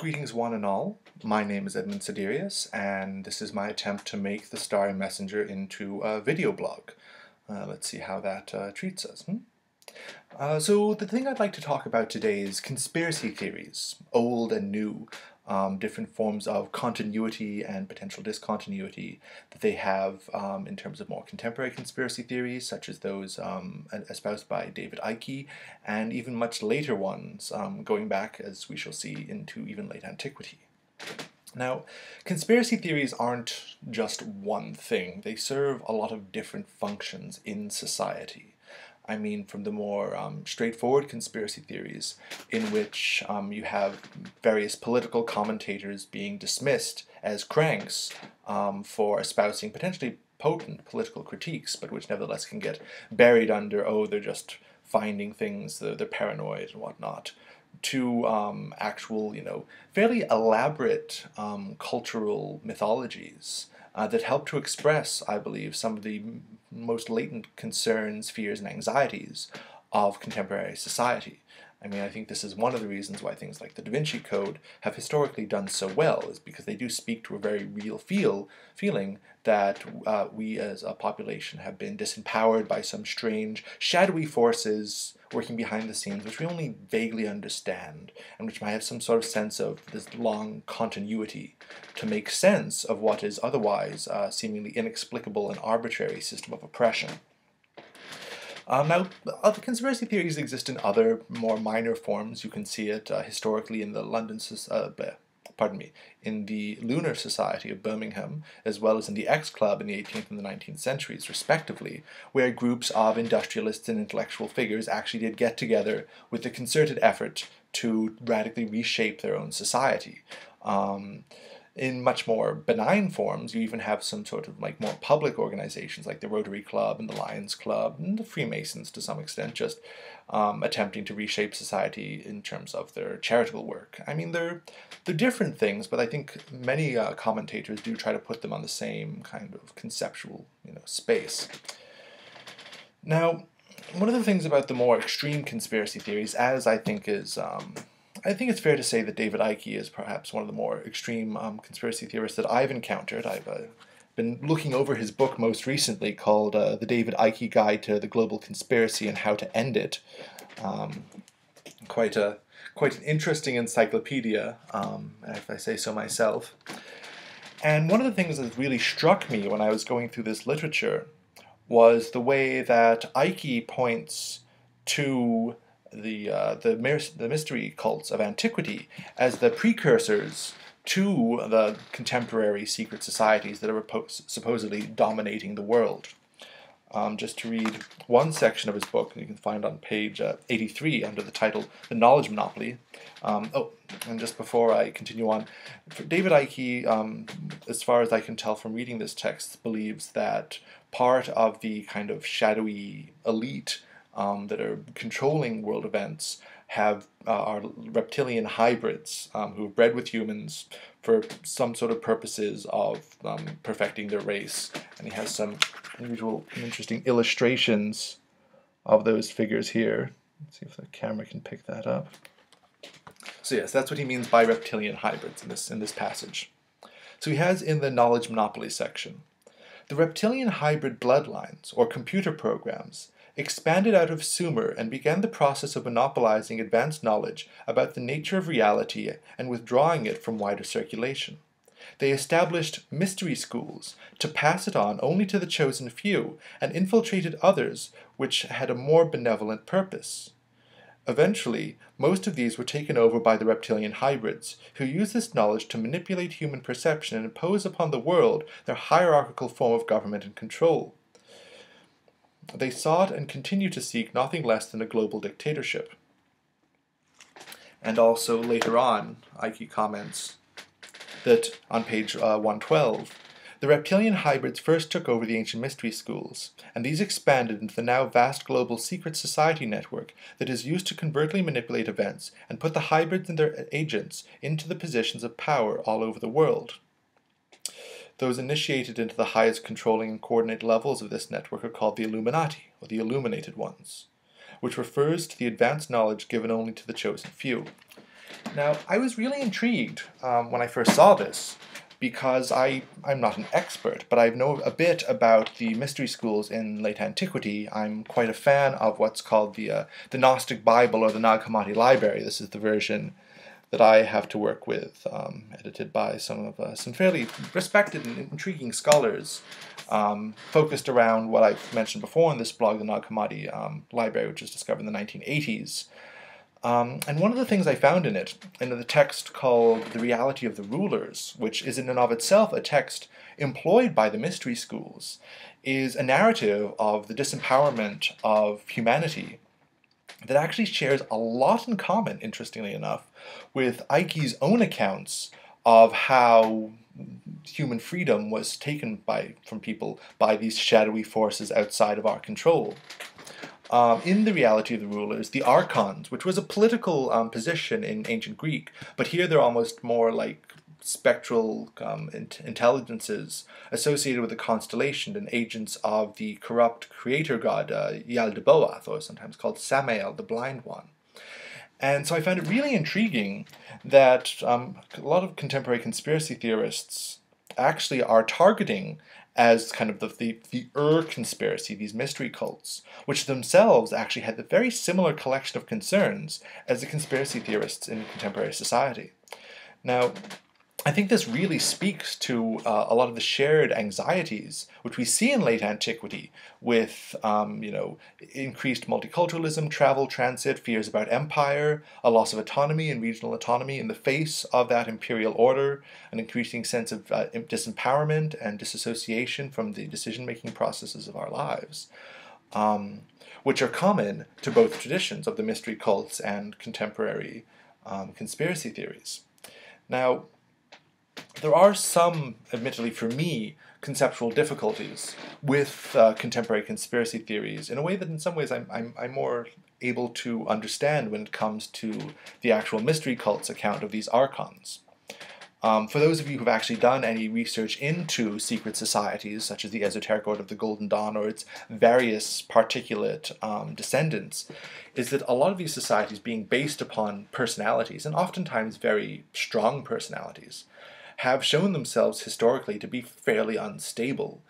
Greetings one and all, my name is Edmund Siderius, and this is my attempt to make the Starry Messenger into a video blog. Let's see how that treats us. So the thing I'd like to talk about today is conspiracy theories, old and new, different forms of continuity and potential discontinuity that they have in terms of more contemporary conspiracy theories, such as those espoused by David Icke, and even much later ones, going back, as we shall see, into even late antiquity. Now, conspiracy theories aren't just one thing. They serve a lot of different functions in society. I mean, from the more straightforward conspiracy theories, in which you have various political commentators being dismissed as cranks for espousing potentially potent political critiques, but which nevertheless can get buried under, oh, they're just finding things, they're paranoid and whatnot, to actual, fairly elaborate cultural mythologies that help to express, I believe, some of the most latent concerns, fears, and anxieties of contemporary society. I mean, I think this is one of the reasons why things like the Da Vinci Code have historically done so well, is because they do speak to a very real feeling that we as a population have been disempowered by some strange, shadowy forces working behind the scenes, which we only vaguely understand, and which might have some sort of sense of this long continuity to make sense of what is otherwise a seemingly inexplicable and arbitrary system of oppression. Now, other conspiracy theories exist in other, more minor forms. You can see it historically in the in the Lunar Society of Birmingham, as well as in the X Club in the 18th and the 19th centuries, respectively, where groups of industrialists and intellectual figures actually did get together with a concerted effort to radically reshape their own society. In much more benign forms, you even have some sort of more public organizations like the Rotary Club and the Lions Club and the Freemasons to some extent, just attempting to reshape society in terms of their charitable work. I mean, they're different things, but I think many commentators do try to put them on the same kind of conceptual, space. Now, one of the things about the more extreme conspiracy theories, as I think is I think it's fair to say that David Icke is perhaps one of the more extreme conspiracy theorists that I've encountered. I've been looking over his book most recently called The David Icke Guide to the Global Conspiracy and How to End It. Quite an interesting encyclopedia, if I say so myself. And one of the things that really struck me when I was going through this literature was the way that Icke points to the mystery cults of antiquity as the precursors to the contemporary secret societies that are supposedly dominating the world. Just to read one section of his book, you can find on page 83 under the title The Knowledge Monopoly. And just before I continue on, David Icke, as far as I can tell from reading this text, believes that part of the kind of shadowy elite that are controlling world events are reptilian hybrids who have bred with humans for some sort of purposes of perfecting their race. And he has some unusual and interesting illustrations of those figures here. Let's see if the camera can pick that up. So yes, that's what he means by reptilian hybrids in this passage. So he has in the Knowledge Monopoly section, the reptilian hybrid bloodlines, or computer programs, expanded out of Sumer and began the process of monopolizing advanced knowledge about the nature of reality and withdrawing it from wider circulation. They established mystery schools to pass it on only to the chosen few and infiltrated others which had a more benevolent purpose. Eventually, most of these were taken over by the reptilian hybrids, who use this knowledge to manipulate human perception and impose upon the world their hierarchical form of government and control. They sought and continue to seek nothing less than a global dictatorship. And also later on, Icke comments that on page 112, the reptilian hybrids first took over the ancient mystery schools, and these expanded into the now vast global secret society network that is used to covertly manipulate events and put the hybrids and their agents into the positions of power all over the world. Those initiated into the highest controlling and coordinate levels of this network are called the Illuminati, or the Illuminated Ones, which refers to the advanced knowledge given only to the chosen few. Now, I was really intrigued when I first saw this, because I'm not an expert, but I know a bit about the mystery schools in late antiquity. I'm quite a fan of what's called the Gnostic Bible, or the Nag Hammadi Library. This is the version that I have to work with, edited by some fairly respected and intriguing scholars, focused around what I've mentioned before in this blog, the Nag Hammadi Library, which was discovered in the 1980s. And one of the things I found in it, in the text called The Reality of the Rulers, which is in and of itself a text employed by the mystery schools, is a narrative of the disempowerment of humanity that actually shares a lot in common, interestingly enough, with Ike's own accounts of how human freedom was taken from people by these shadowy forces outside of our control. In The Reality of the Rulers, the archons, which was a political position in ancient Greek, but here they're almost more like spectral intelligences associated with the constellation and agents of the corrupt creator god Yaldabaoth, or sometimes called Samael, the Blind One. And so I found it really intriguing that a lot of contemporary conspiracy theorists actually are targeting as kind of the conspiracy, these mystery cults, which themselves actually had the very similar collection of concerns as the conspiracy theorists in contemporary society. Now, I think this really speaks to a lot of the shared anxieties which we see in late antiquity with, increased multiculturalism, travel, transit, fears about empire, a loss of autonomy and regional autonomy in the face of that imperial order, an increasing sense of disempowerment and disassociation from the decision-making processes of our lives, which are common to both traditions of the mystery cults and contemporary conspiracy theories. Now, there are some, admittedly for me, conceptual difficulties with contemporary conspiracy theories in a way that in some ways I'm more able to understand when it comes to the actual mystery cult's account of these archons. For those of you who've actually done any research into secret societies, such as the Esoteric Order of the Golden Dawn or its various particulate descendants, is that a lot of these societies being based upon personalities, and oftentimes very strong personalities, have shown themselves historically to be fairly unstable.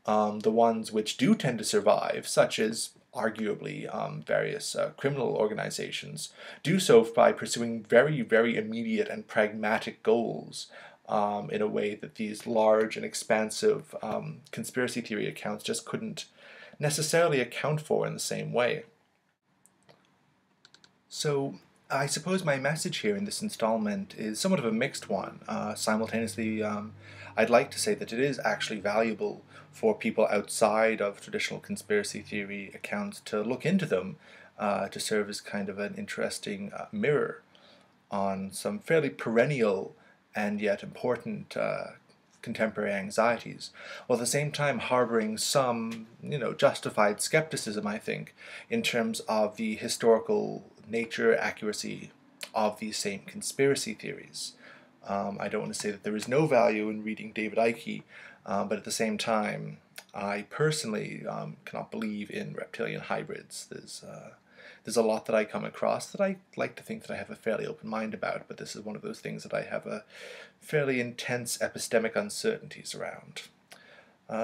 The ones which do tend to survive, such as arguably various criminal organizations, do so by pursuing very, very immediate and pragmatic goals in a way that these large and expansive conspiracy theory accounts just couldn't necessarily account for in the same way. So, I suppose my message here in this installment is somewhat of a mixed one. Simultaneously, I'd like to say that it is actually valuable for people outside of traditional conspiracy theory accounts to look into them, to serve as kind of an interesting mirror on some fairly perennial and yet important contemporary anxieties, while at the same time harboring some, justified skepticism, I think, in terms of the historical nature, accuracy of these same conspiracy theories. I don't want to say that there is no value in reading David Icke, but at the same time, I personally cannot believe in reptilian hybrids. There's a lot that I come across that I like to think that I have a fairly open mind about, but this is one of those things that I have a fairly intense epistemic uncertainties around.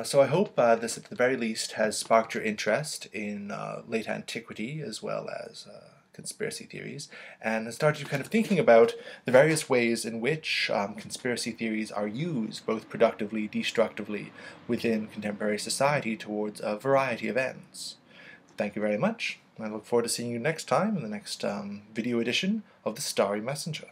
So I hope this, at the very least, has sparked your interest in late antiquity as well as conspiracy theories, and has started you kind of thinking about the various ways in which conspiracy theories are used, both productively, destructively, within contemporary society towards a variety of ends. Thank you very much. I look forward to seeing you next time in the next video edition of The Starry Messenger.